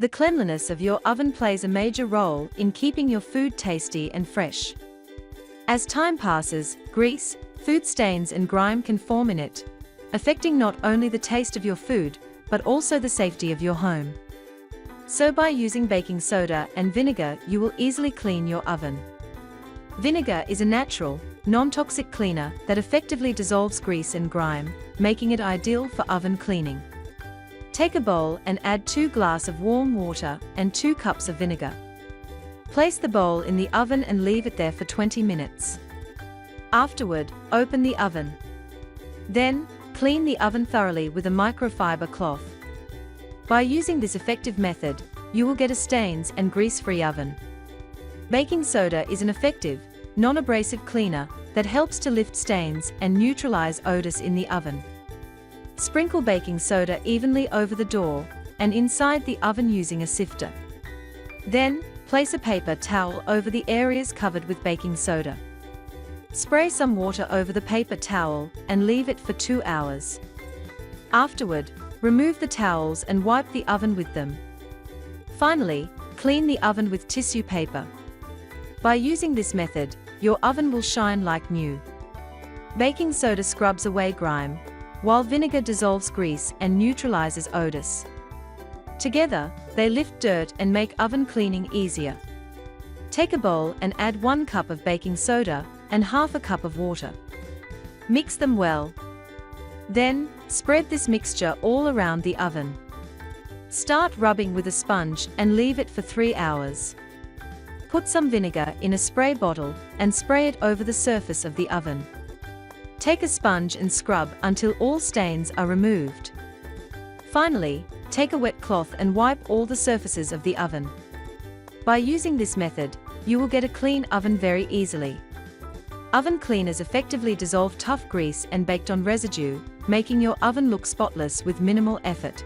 The cleanliness of your oven plays a major role in keeping your food tasty and fresh. As time passes, grease, food stains and grime can form in it, affecting not only the taste of your food, but also the safety of your home. So by using baking soda and vinegar, you will easily clean your oven. Vinegar is a natural, non-toxic cleaner that effectively dissolves grease and grime, making it ideal for oven cleaning. Take a bowl and add 2 glasses of warm water and 2 cups of vinegar. Place the bowl in the oven and leave it there for 20 minutes. Afterward, open the oven. Then, clean the oven thoroughly with a microfiber cloth. By using this effective method, you will get a stains and grease-free oven. Baking soda is an effective, non-abrasive cleaner that helps to lift stains and neutralize odors in the oven. Sprinkle baking soda evenly over the door and inside the oven using a sifter. Then, place a paper towel over the areas covered with baking soda. Spray some water over the paper towel and leave it for 2 hours. Afterward, remove the towels and wipe the oven with them. Finally, clean the oven with tissue paper. By using this method, your oven will shine like new. Baking soda scrubs away grime, while vinegar dissolves grease and neutralizes odors. Together, they lift dirt and make oven cleaning easier. Take a bowl and add 1 cup of baking soda and half a cup of water. Mix them well. Then, spread this mixture all around the oven. Start rubbing with a sponge and leave it for 3 hours. Put some vinegar in a spray bottle and spray it over the surface of the oven. Take a sponge and scrub until all stains are removed. Finally, take a wet cloth and wipe all the surfaces of the oven. By using this method, you will get a clean oven very easily. Oven cleaners effectively dissolve tough grease and baked-on residue, making your oven look spotless with minimal effort.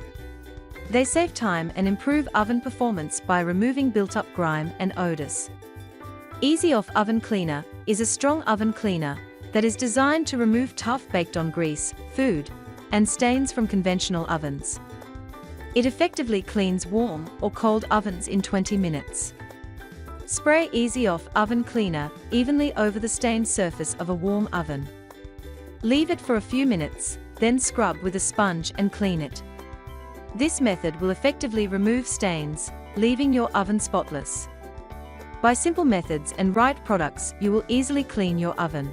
They save time and improve oven performance by removing built-up grime and odors. Easy Off Oven Cleaner is a strong oven cleaner that is designed to remove tough baked-on grease, food, and stains from conventional ovens. It effectively cleans warm or cold ovens in 20 minutes. Spray Easy Off Oven Cleaner evenly over the stained surface of a warm oven. Leave it for a few minutes, then scrub with a sponge and clean it. This method will effectively remove stains, leaving your oven spotless. By simple methods and right products, you will easily clean your oven.